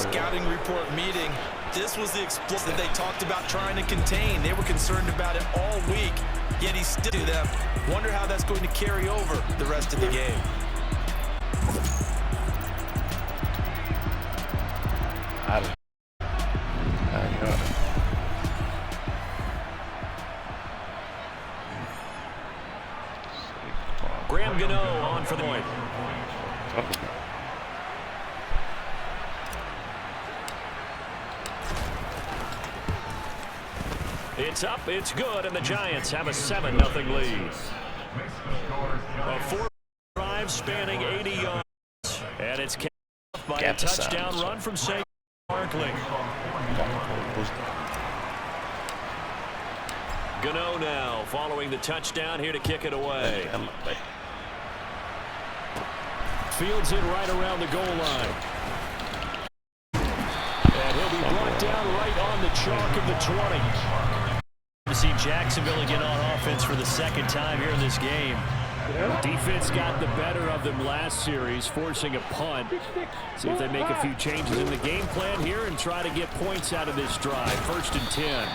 scouting report meeting, this was the explosive that they talked about trying to contain. They were concerned about it all week, yet he still to them. Wonder how that's going to carry over the rest of the game. Graham Gano on for the point. It's up, it's good, and the Giants have a 7-0 lead. A 4 drive spanning 80 yards, and it's capped off by a touchdown run from Saquon Barkley. Gano now following the touchdown here to kick it away. Fields it right around the goal line. And he'll be brought down right on the chalk of the 20. To see Jacksonville again on offense for the second time here in this game. Defense got the better of them last series, forcing a punt. See if they make a few changes in the game plan here and try to get points out of this drive. 1st and 10.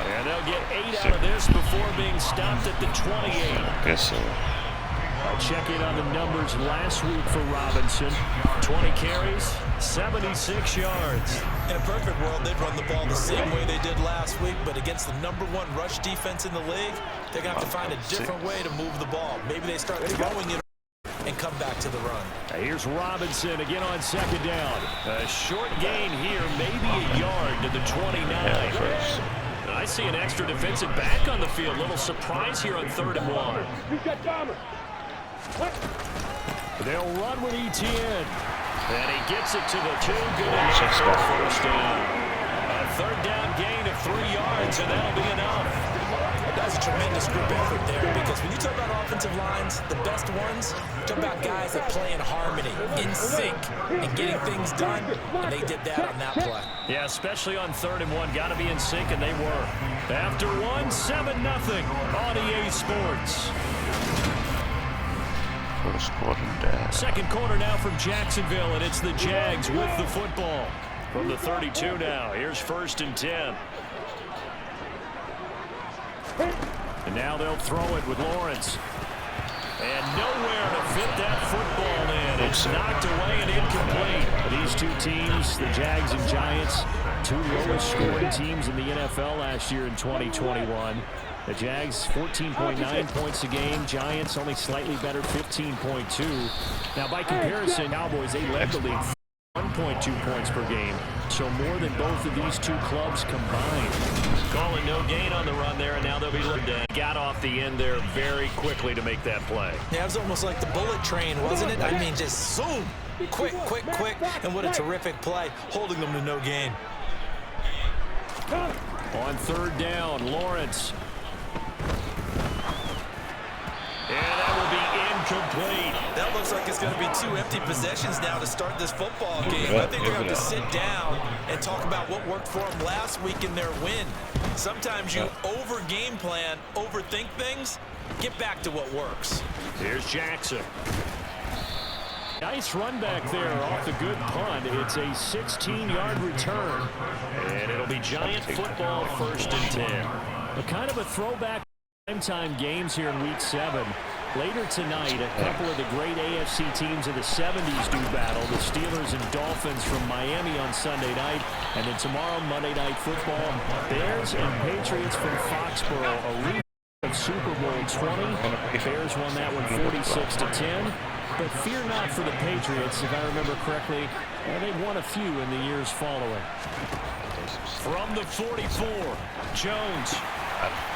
And they'll get 8 out of this before being stopped at the 28. Guess so. I'll check in on the numbers last week for Robinson. 20 carries, 76 yards. In a perfect world, they'd run the ball the same way they did last week, but against the #1 rush defense in the league, they're going to have to find a different way to move the ball. Maybe they start throwing it and come back to the run. Here's Robinson again on 2nd down. A short gain here, maybe a yard to the 29. I see an extra defensive back on the field. Little surprise here on 3rd and 1. They'll run with Etienne. And he gets it to the 2. Good enough for a 1st down. A 3rd down gain of 3 yards, and that'll be enough. That's a tremendous group effort there, because when you talk about offensive lines, the best ones, talk about guys that play in harmony, in sync, and getting things done, and they did that on that play. Yeah, especially on 3rd and 1. Got to be in sync, and they were. After 1, 7-0 on EA Sports. Second quarter now from Jacksonville, and it's the Jags with the football. From the 32 now, here's 1st and 10. And now they'll throw it with Lawrence. And nowhere to fit that football in. It's knocked away and incomplete. These two teams, the Jags and Giants, 2 lowest scoring teams in the NFL last year in 2021. The Jags 14.9 points a game. Giants only slightly better, 15.2. Now by comparison, Cowboys, they led the league 1.2 points per game. So more than both of these 2 clubs combined. Calling no gain on the run there, and now they'll be looked at. Got off the end there very quickly to make that play. Yeah, it was almost like the bullet train, wasn't it? I mean, just zoom. Quick, quick, quick. And what a terrific play, holding them to no gain. On 3rd down, Lawrence. And that will be incomplete. That looks like it's going to be 2 empty possessions now to start this football game. I think they're going to sit down and talk about what worked for them last week in their win. Sometimes you over-game plan, overthink things. Get back to what works. Here's Jackson. Nice run back there off the good punt. It's a 16-yard return. And it'll be Giant football, 1st and 10. But kind of a throwback primetime games here in Week 7. Later tonight, a couple of the great AFC teams of the 70s do battle. The Steelers and Dolphins from Miami on Sunday night. And then tomorrow, Monday Night Football, Bears and Patriots from Foxborough. A rematch of Super Bowl 20. Bears won that one 46-10. But fear not for the Patriots. If I remember correctly, they've won a few in the years following. From the 44, Jones.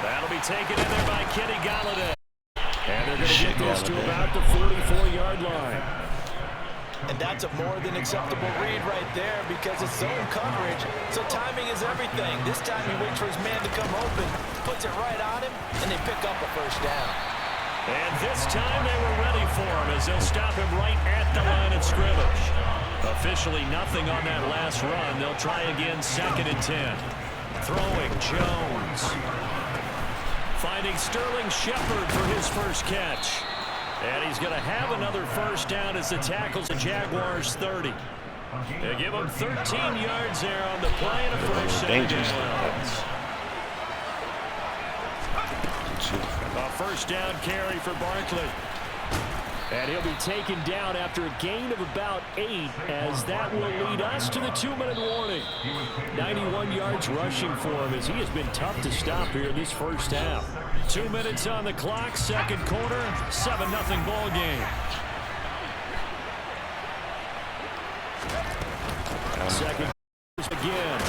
That'll be taken in there by Kenny Galladay. And they're going to get this to about the 44-yard line. And that's a more than acceptable read right there, because it's zone coverage, so timing is everything. This time he waits for his man to come open, puts it right on him, and they pick up a 1st down. And this time they were ready for him as they'll stop him right at the line of scrimmage. Officially nothing on that last run. They'll try again, 2nd and 10. Throwing Jones. Finding Sterling Shepard for his 1st catch. And he's going to have another 1st down as the tackles the Jaguars 30. They give him 13 yards there on the play and a first down. A first down carry for Barkley. And he'll be taken down after a gain of about 8, as that will lead us to the 2-minute warning. 91 yards rushing for him, as he has been tough to stop here in this first half. 2 minutes on the clock, second quarter, 7-0 ball game. Second again.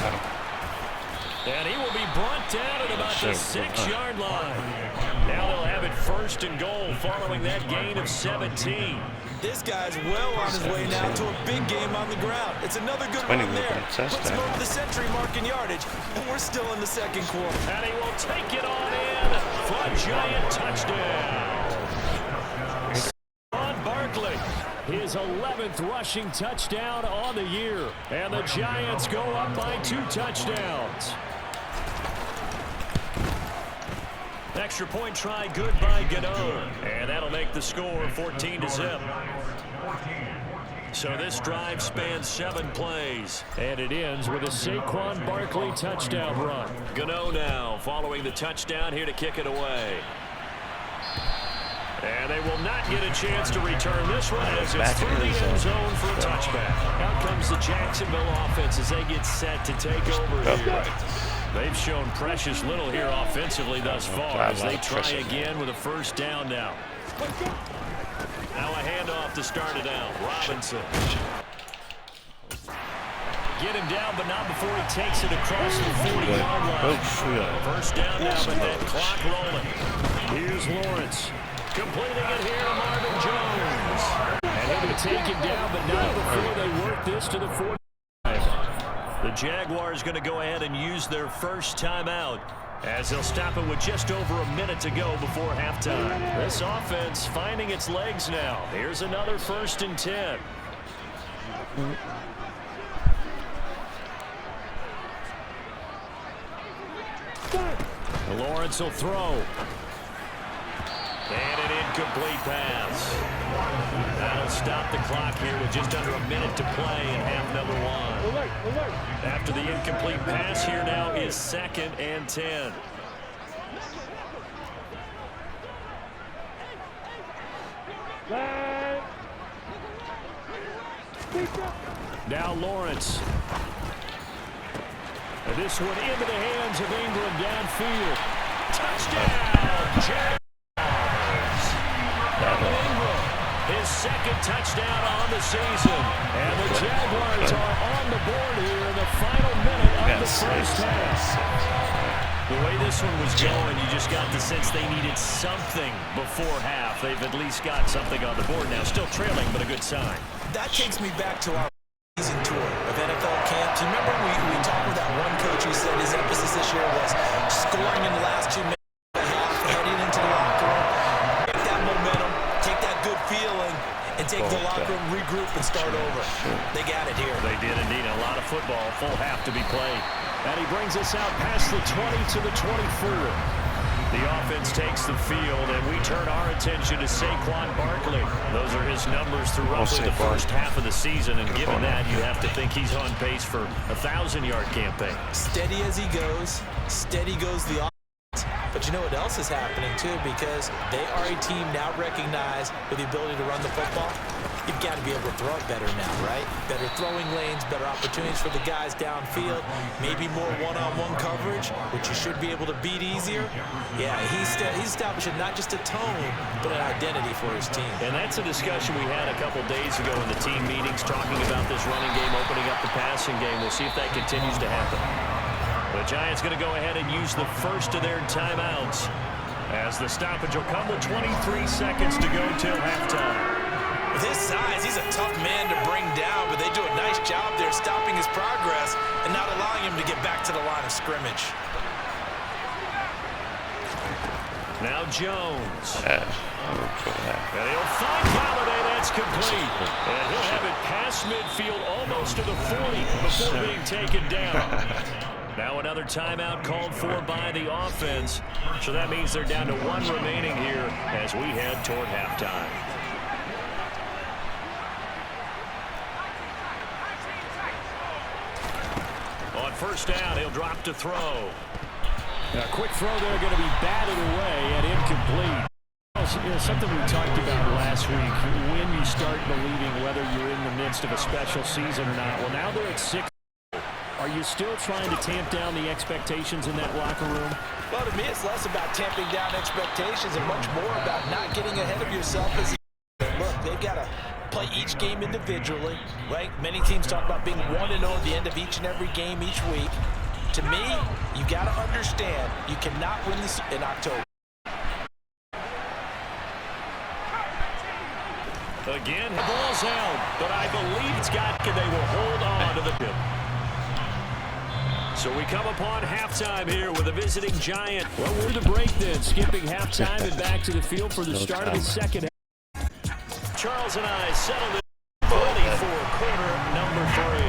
And he will be brought down at about the 6-yard line. Now they'll have it first and goal following that gain of 17. This guy's well on his way now to a big game on the ground. It's another good run there. Puts him over the century mark in yardage, and we're still in the second quarter. And he will take it on in for a giant touchdown. On Barkley, his 11th rushing touchdown on the year. And the Giants go up by 2 touchdowns. Extra point try good by Jagaurs. And that'll make the score 14-0. So this drive spans 7 plays. And it ends with a Saquon Barkley touchdown run. Jagaurs now following the touchdown here to kick it away. And they will not get a chance to return this one as it's through the end zone for a touchback. Out comes the Jacksonville offense as they get set to take over here. They've shown precious little here offensively thus far as they try again with a first down now. Now a handoff to start it out. Robinson. Get him down, but not before he takes it across the 40-yard line. First down now, but that clock rolling. Here's Lawrence. Completing it here to Marvin Jones. And he'll be taken down, but not before they work this to the 45. The Jaguars going to go ahead and use their first timeout as they'll stop it with just over a minute to go before halftime. This offense finding its legs now. Here's another 1st and 10. Lawrence will throw. And an incomplete pass. That'll stop the clock here with just under a minute to play in half number 1. After the incomplete pass, here now is 2nd and 10. Now Lawrence. And this one into the hands of Ingram downfield. Touchdown, Jagaurs. His 2nd touchdown on the season. And the Jaguars are on the board here in the final minute of the first half. The way this one was going, you just got the sense they needed something before half. They've at least got something on the board now. Still trailing, but a good sign. That takes me back to our season tour of NFL camps. You remember we talked with that one coach who said his emphasis this year was scoring in the last 2 minutes of the half, heading into the locker room. Take that momentum, take that good feeling, and take the locker room, regroup, and start over. They got it here. They did indeed. A lot of football, full half to be played. And he brings us out past the 20 to the 24. The offense takes the field, and we turn our attention to Saquon Barkley. Those are his numbers through roughly the first half of the season, and given that, you have to think he's on pace for a 1,000-yard campaign. Steady as he goes, steady goes the offense. But you know what else is happening, too, because they are a team now recognized with the ability to run the football. You've got to be able to throw it better now, right? Better throwing lanes, better opportunities for the guys downfield, maybe more one-on-one coverage, which you should be able to beat easier. Yeah, he's establishing not just a tone, but an identity for his team. And that's a discussion we had a couple days ago in the team meetings, talking about this running game, opening up the passing game. We'll see if that continues to happen. The Giants going to go ahead and use the first of their timeouts as the stoppage will come with 23 seconds to go till halftime. With his size, he's a tough man to bring down, but they do a nice job there stopping his progress and not allowing him to get back to the line of scrimmage. Now Jones. And he'll find Galladay. That's complete. And he'll have it past midfield almost to the 40 before being taken down. Now another timeout called for by the offense. So that means they're down to 1 remaining here as we head toward halftime. first down. He'll drop to throw. A quick throw there, going to be batted away and incomplete. Something we talked about last week, when you start believing whether you're in the midst of a special season or not. Well, now they're at 6. Are you still trying to tamp down the expectations in that locker room? Well, to me, it's less about tamping down expectations and much more about not getting ahead of yourself. Look, they've got to play each game individually, right? Many teams talk about being 1-0 at the end of each and every game each week. To me, you got to understand you cannot win this in October. Again, the ball's out, but I believe it's got, and they will hold on to the tip. So we come upon halftime here with a visiting Giant. Well, we're the break then, skipping halftime and back to the field for the start of the second half. Charles and I settled it ready for quarter number 3.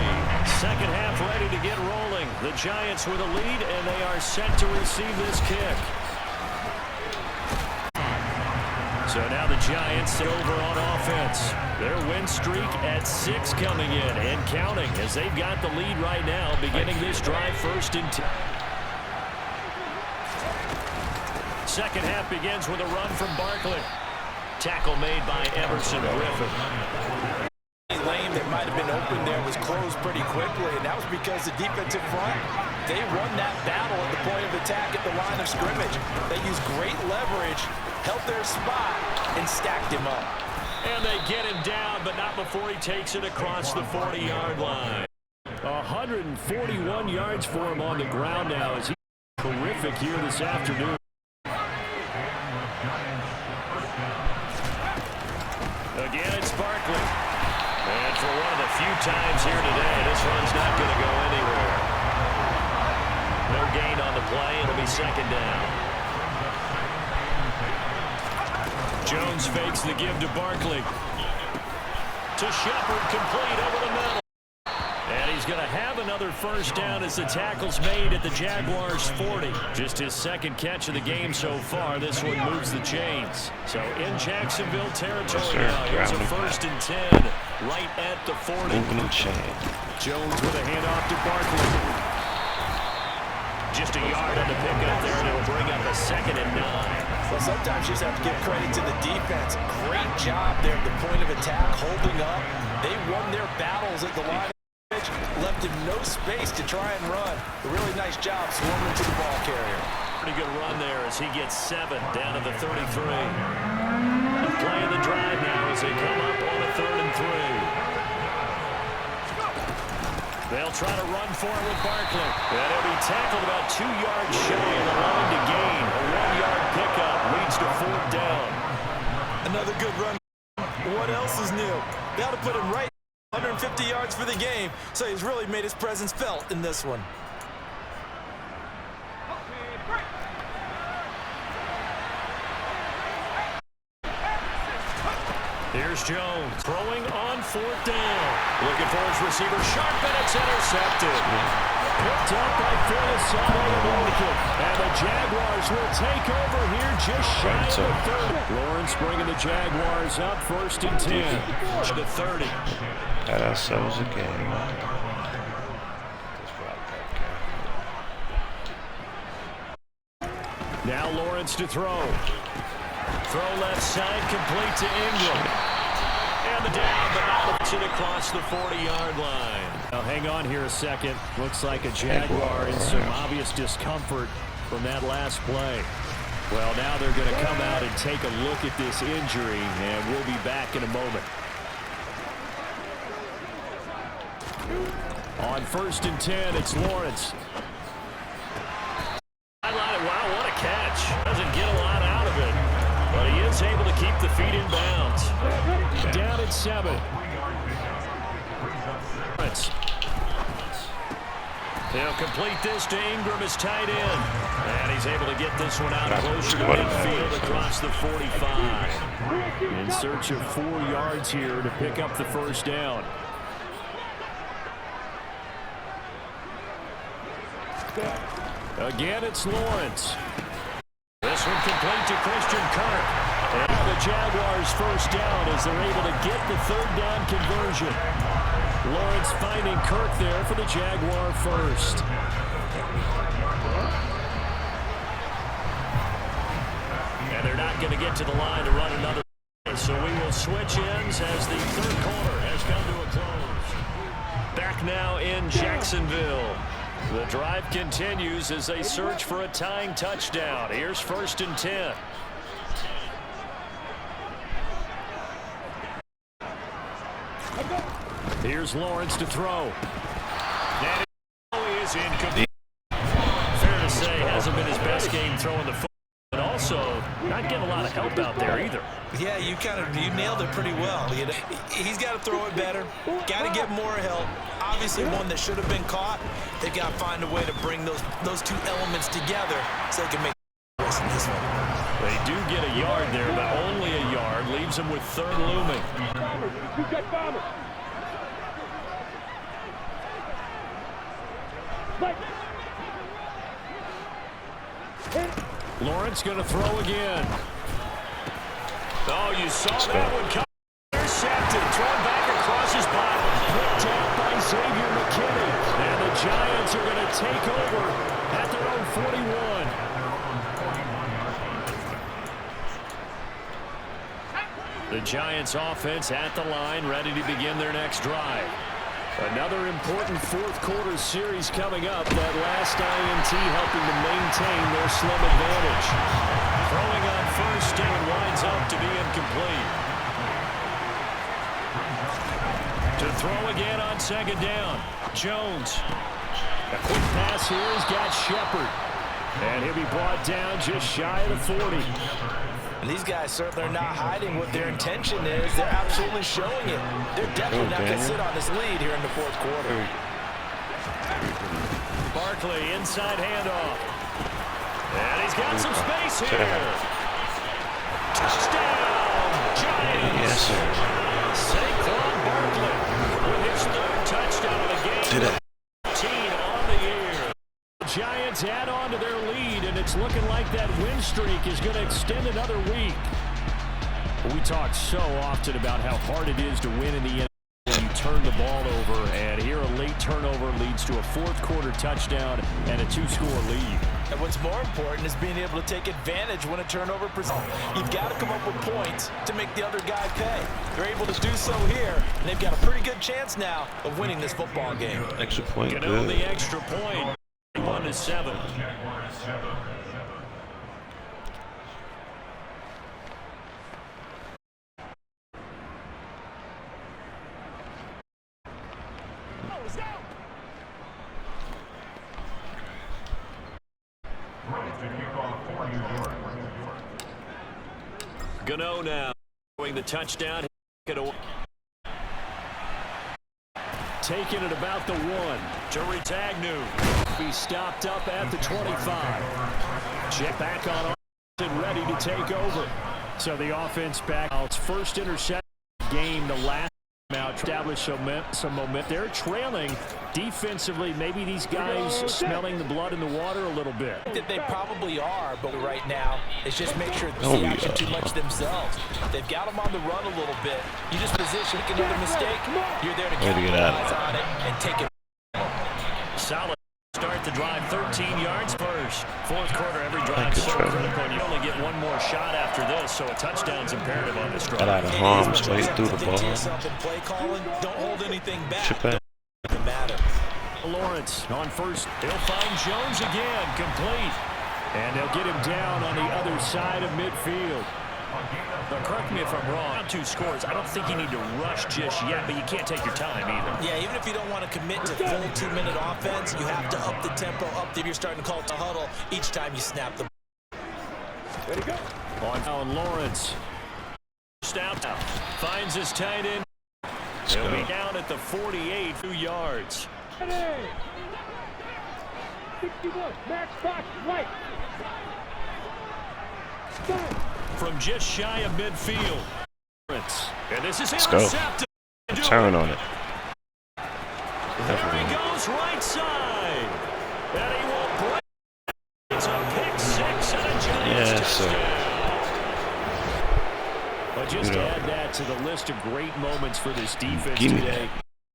Second half ready to get rolling. The Giants with a lead, and they are set to receive this kick. So now the Giants sit over on offense. Their win streak at 6 coming in and counting as they've got the lead right now, beginning this drive 1st and 10. Second half begins with a run from Barkley. Tackle made by Emerson Griffin. Lane that might have been open there was closed pretty quickly, and that was because the defensive front, they won that battle at the point of attack at the line of scrimmage. They used great leverage, held their spot, and stacked him up. And they get him down, but not before he takes it across the 40-yard line. 141 yards for him on the ground now as he's terrific here this afternoon. Again, it's Barkley. And for one of the few times here today, this run's not going to go anywhere. No gain on the play. It'll be second down. Jones fakes the give to Barkley. To Shepard, complete over the middle. And he's going to have another first down as the tackle's made at the Jaguars' 40. Just his second catch of the game so far. This one moves the chains. So in Jacksonville territory now. Here's a 1st and 10 right at the 40. Jones with a handoff to Barkley. Just a yard on the pickup there, and it'll bring up a 2nd and 9. Well, sometimes you just have to give credit to the defense. Great job there at the point of attack, holding up. They won their battles at the line. Left him no space to try and run. A really nice job swarming to the ball carrier. Pretty good run there as he gets 7 down to the 33. Playing the drive now as they come up on a 3rd and 3. They'll try to run for it with Barkley. And he'll be tackled about 2 yards shy of the line to gain. A 1-yard pickup leads to 4th down. Another good run. What else is new? They ought to put him right 150 yards for the game, so he's really made his presence felt in this one. Here's Jones throwing on 4th down. Looking for his receiver sharp, and it's intercepted. Picked up by Phyllis and the Jaguars will take over here just shy of the 30. Lawrence bringing the Jaguars up 1st and 10 to 30. Had ourselves a game. Now Lawrence to throw. Throw left side, complete to Ingram. And the down, but not it across the 40-yard line. Now hang on here a second. Looks like a Jaguar in some obvious discomfort from that last play. Well, now they're going to come out and take a look at this injury, and we'll be back in a moment. On 1st and 10, it's Lawrence. Wow, what a catch. Doesn't get a lot out of it, but he is able to keep the feet in bounds. Down at 7. He'll complete this to Ingram as tight end. And he's able to get this one out closer to midfield across the 45. In search of 4 yards here to pick up the first down. Again, it's Lawrence. This one complete to Christian Kirk. And the Jaguars first down as they're able to get the 3rd down conversion. Lawrence finding Kirk there for the Jaguar first. And they're not going to get to the line to run another. So we will switch ends as the third quarter has come to a close. Back now in Jacksonville. The drive continues as they search for a tying touchdown. Here's 1st and 10. Here's Lawrence to throw. And it is incomplete. Fair to say, hasn't been his best game throwing the football. But also, not getting a lot of help out there either. Yeah, you nailed it pretty well. You know, he's got to throw it better. Got to get more help. Obviously, one that should have been caught. They've got to find a way to bring those two elements together so they can make in this one. They do get a yard there, but only a yard. Leaves them with 3rd looming. Lawrence going to throw again. Oh, you saw that one come. Intercepted. Thrown back across his body. Picked up by Xavier McKinney. And the Giants are going to take over at their own 41. The Giants offense at the line, ready to begin their next drive. Another important 4th quarter series coming up. That last INT helping to maintain their slim advantage. Throwing on 1st down winds up to be incomplete. To throw again on 2nd down. Jones. A quick pass here has got Shepard. And he'll be brought down just shy of the 40. And these guys certainly are not hiding what their intention is. They're absolutely showing it. They're definitely not going to sit on this lead here in the 4th quarter. Barkley, inside handoff. And he's got some space here. Touchdown, Giants. Yes, sir. Saquon Barkley with his 3rd touchdown of the game. Today. 15 on the year. Giants add on to their lead, and it's looking like that win streak is going to extend another week. We talk so often about how hard it is to win in the end when you turn the ball over, and here a late turnover leads to a 4th quarter touchdown and a 2-score lead. And what's more important is being able to take advantage when a turnover presents. You've got to come up with points to make the other guy pay. They're able to do so here, and they've got a pretty good chance now of winning this football game. Extra point, good. good. The extra point, 1-7. Gano now throwing the touchdown. Taking it about the 1. Jerry Tagnew. Be stopped up at the 25. Check back on and ready to take over. So the offense back. It's 1st interception game. The last out established some momentum. They're trailing defensively. Maybe these guys smelling the blood in the water a little bit. That they probably are, but right now it's just make sure they see action too much themselves. They've got them on the run a little bit. You just position, make another mistake. You're there to capitalize on it and take it. Solid start the drive, 13 yards first. 4th quarter, every drive so critical, and you only get one more shot after this, so a touchdown's imperative on this drive. Got out of harm's way through the ball. Don't hold anything back. Doesn't matter. Lawrence on 1st. He'll find Jones again, complete. And they'll get him down on the other side of midfield. Now, correct me if I'm wrong. 2 scores. I don't think you need to rush just yet, but you can't take your time either. Yeah, even if you don't want to commit to full 2-minute offense, you have to up the tempo, up if you're starting to call it the huddle each time you snap the ball. Way to go. On Lawrence. Snapped out. Finds his tight end. He'll be down at the 48, 2 yards. 61, max box, right. From just shy of midfield. And this is intercepted. Turn on it. There he goes, right side. And he will break. It's a pick 6 and a Giants touchdown. But just add that to the list of great moments for this defense today.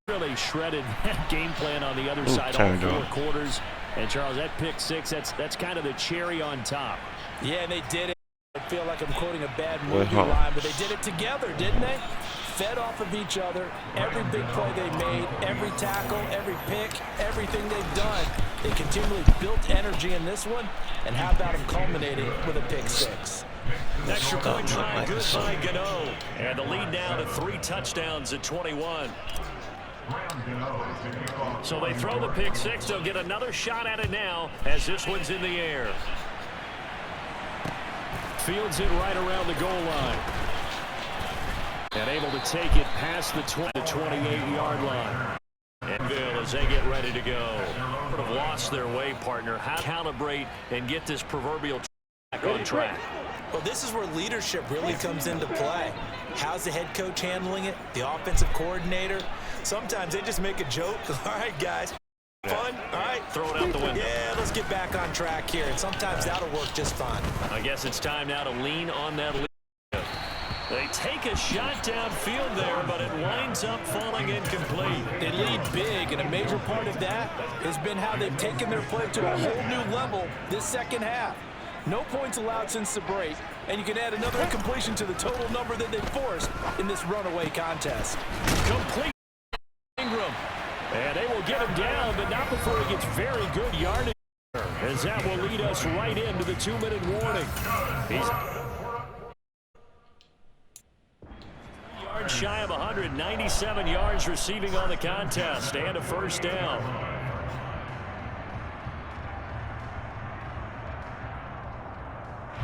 Really really shredded that game plan on the other side all 4 quarters. And, Charles, that pick six, that's kind of the cherry on top. Yeah, and they did it. I feel like I'm quoting a bad movie line, but they did it together, didn't they? Fed off of each other. Every big play they made, every tackle, every pick, everything they've done. They continually built energy in this one. And how about them culminating with a pick six? Extra point try, good by Gano. And the lead now to 3 touchdowns at 21. So they throw the pick six. They'll get another shot at it now as this one's in the air. Fields it right around the goal line. And able to take it past the 28-yard line. Anvil as they get ready to go. Sort of lost their way, partner. How to calibrate and get this proverbial track on track. Well, this is where leadership really comes into play. How's the head coach handling it? The offensive coordinator? Sometimes they just make a joke. All right, guys. Fun? All right. Throw it out the window. Yeah, let's get back on track here. And sometimes that'll work just fine. I guess it's time now to lean on that lead. They take a shot downfield there, but it winds up falling incomplete. They lead big, and a major part of that has been how they've taken their play to a whole new level this second half. No points allowed since the break, and you can add another incompletion to the total number that they forced in this runaway contest. Complete Ingram. And they will get him down, but not before he gets very good yardage. As that will lead us right into the 2-minute warning. He's yards shy of 197 yards receiving on the contest, and a first down.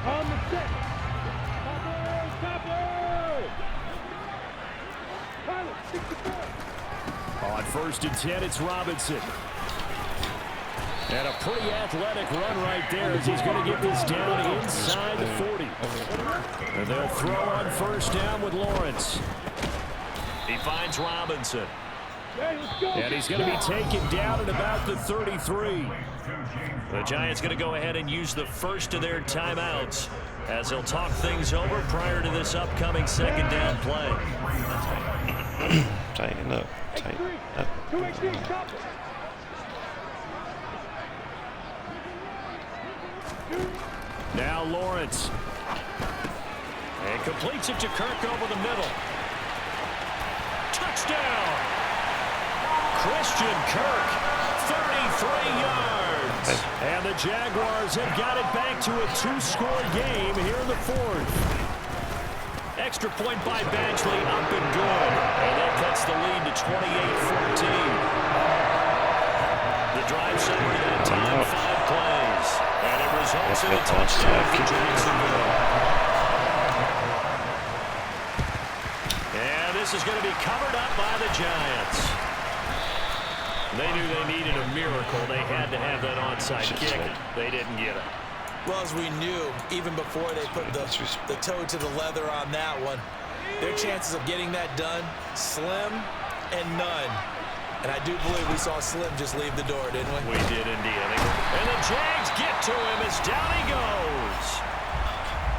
On the set. Pilot, 64. On 1st and 10, it's Robinson. And a pretty athletic run right there as he's going to get this down inside the 40. And they'll throw on 1st down with Lawrence. He finds Robinson. And he's going to be taken down at about the 33. The Giants going to go ahead and use the first of their timeouts as they'll talk things over prior to this upcoming 2nd down play. Tighten up. Tighten up. Now Lawrence. And completes it to Kirk over the middle. Touchdown! Christian Kirk, 33 yards. And the Jaguars have got it back to a 2-score game here in the 4th. Extra point by Badgley, up and good. And that cuts the lead to 28-14. The drive summary that time, 5 plays. And it results in a touchdown for Jacksonville. And this is going to be covered up by the Giants. They knew they needed a miracle. They had to have that onside kick. They didn't get it. Well, as we knew, even before they put the toe to the leather on that one, their chances of getting that done, slim and none. And I do believe we saw Slim just leave the door, didn't we? We did indeed. And the Jags get to him as down he goes.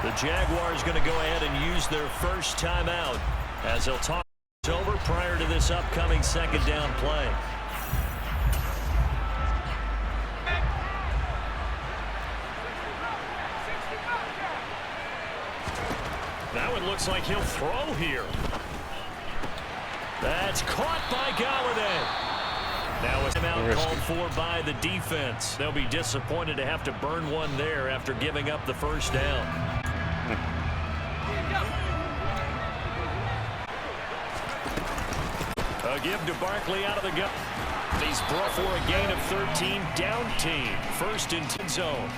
The Jaguars going to go ahead and use their first timeout as they'll talk over prior to this upcoming 2nd down play. Now it looks like he'll throw here. That's caught by Galladay. Now a timeout called for by the defense. They'll be disappointed to have to burn one there after giving up the first down. A give to Barkley out of the gun. He's brought for a gain of 13. Down team. 1st and 10 zone.